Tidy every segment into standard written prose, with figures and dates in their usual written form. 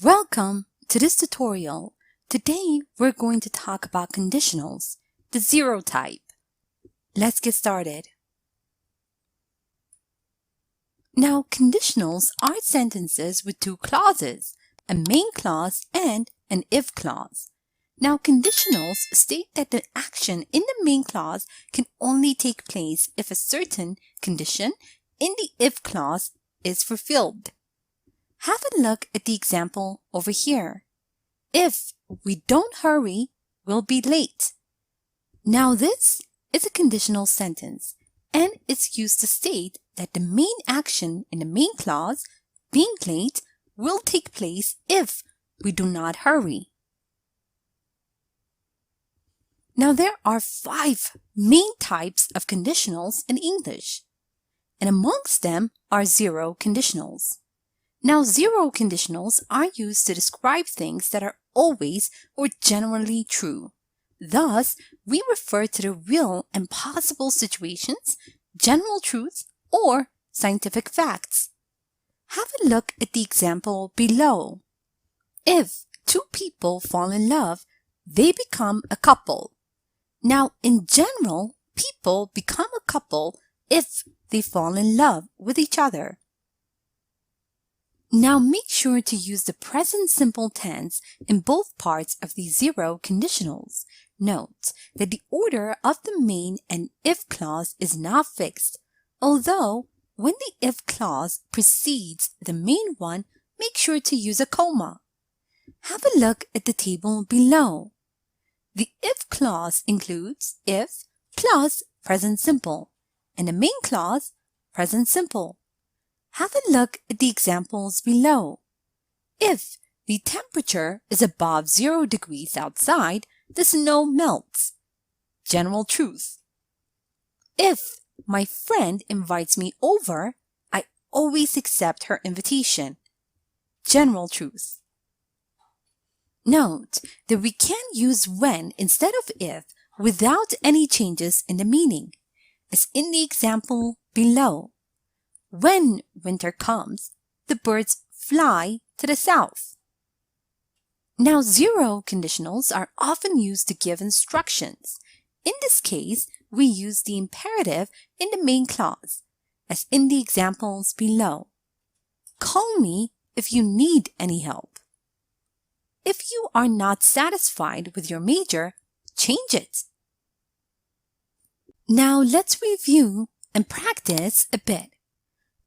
Welcome to this tutorial. Today we're going to talk about conditionals, the zero type. Let's get started. Now, conditionals are sentences with two clauses, a main clause and an if clause. Now, conditionals state that the action in the main clause can only take place if a certain condition in the if clause is fulfilled. Have a look at the example over here. If we don't hurry, we'll be late. Now this is a conditional sentence and it's used to state that the main action in the main clause, being late, will take place if we do not hurry. Now there are 5 main types of conditionals in English, and amongst them are zero conditionals. Now, zero conditionals are used to describe things that are always or generally true. Thus, we refer to the real and possible situations, general truths, or scientific facts. Have a look at the example below. If 2 people fall in love, they become a couple. Now, in general, people become a couple if they fall in love with each other. Now make sure to use the present simple tense in both parts of the zero conditionals. Note that the order of the main and if clause is not fixed, although when the if clause precedes the main one, make sure to use a comma. Have a look at the table below. The if clause includes if plus present simple, and the main clause present simple. Have a look at the examples below. If the temperature is above 0 degrees outside, the snow melts. General truth. If my friend invites me over, I always accept her invitation. General truth. Note that we can use when instead of if without any changes in the meaning, as in the example below. When winter comes, the birds fly to the south. Now, zero conditionals are often used to give instructions. In this case, we use the imperative in the main clause, as in the examples below. Call me if you need any help. If you are not satisfied with your major, change it. Now, let's review and practice a bit.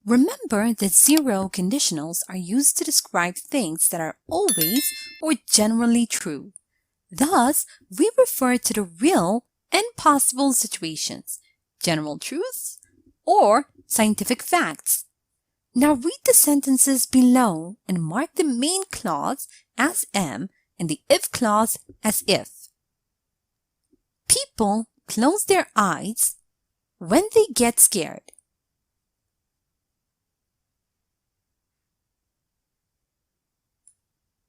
Remember that zero conditionals are used to describe things that are always or generally true. Thus, we refer to the real and possible situations, general truths, or scientific facts. Now read the sentences below and mark the main clause as am and the if clause as if. People close their eyes when they get scared.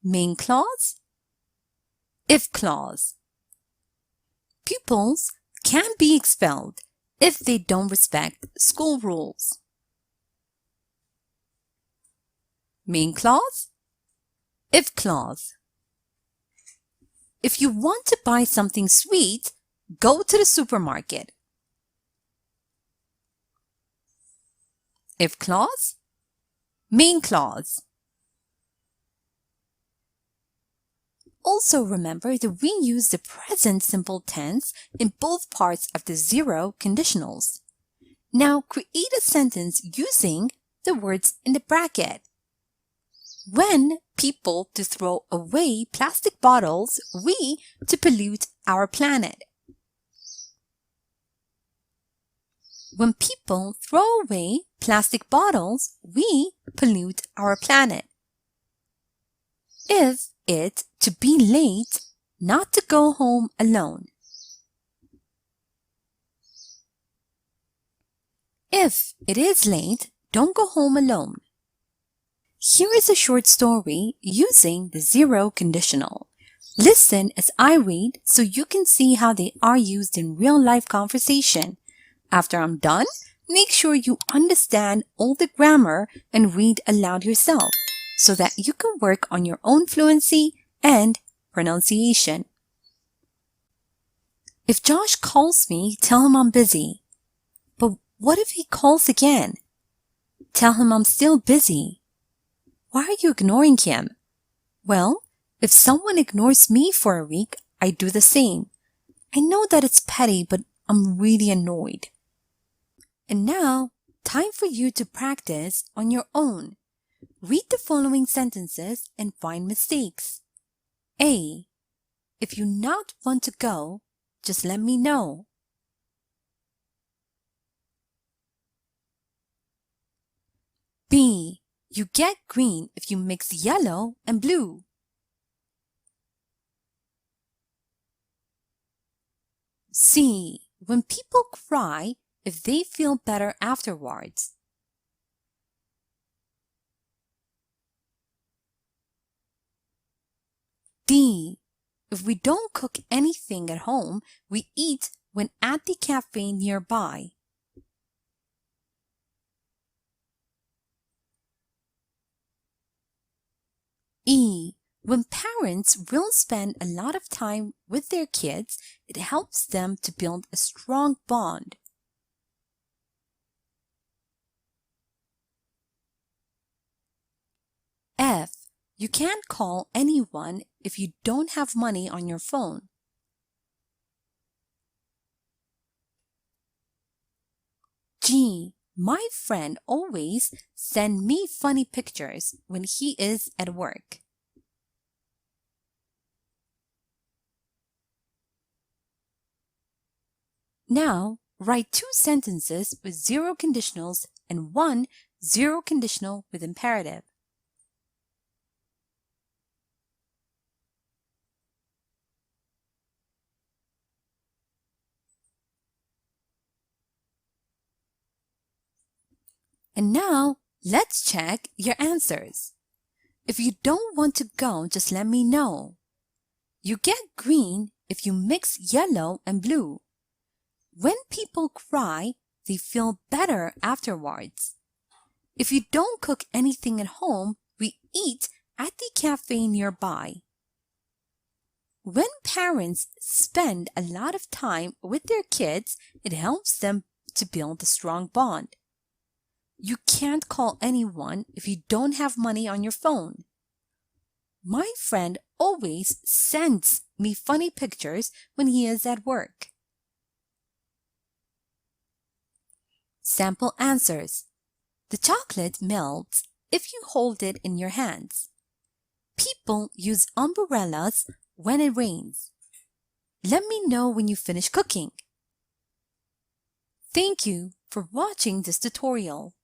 Main clause, if clause. Pupils can be expelled if they don't respect school rules. Main clause, if clause. If you want to buy something sweet, go to the supermarket. If clause, main clause. Also remember that we use the present simple tense in both parts of the zero conditionals. Now create a sentence using the words in the bracket. When people to throw away plastic bottles, we to pollute our planet. When people throw away plastic bottles, we pollute our planet. If it to be late, not to go home alone. If it is late, don't go home alone. Here is a short story using the zero conditional. Listen as I read so you can see how they are used in real-life conversation. After I'm done, make sure you understand all the grammar and read aloud yourself. so that you can work on your own fluency and pronunciation. If Josh calls me, tell him I'm busy. But what if he calls again? Tell him I'm still busy. Why are you ignoring him? Well, if someone ignores me for a week, I do the same. I know that it's petty, but I'm really annoyed. And now, time for you to practice on your own. Read the following sentences and find mistakes. A. If you not want to go, just let me know. B. You get green if you mix yellow and blue. C. When people cry, if they feel better afterwards. D. If we don't cook anything at home, we eat when at the cafe nearby. E. When parents will spend a lot of time with their kids, it helps them to build a strong bond. F. You can't call anyone if you don't have money on your phone. G. My friend always sends me funny pictures when he is at work. Now, write 2 sentences with 0 conditionals and 1 0 conditional with imperative. And now, let's check your answers. If you don't want to go, just let me know. You get green if you mix yellow and blue. When people cry, they feel better afterwards. If you don't cook anything at home, we eat at the cafe nearby. When parents spend a lot of time with their kids, it helps them to build a strong bond. You can't call anyone if you don't have money on your phone. My friend always sends me funny pictures when he is at work. Sample answers. The chocolate melts if you hold it in your hands. People use umbrellas when it rains. Let me know when you finish cooking. Thank you for watching this tutorial.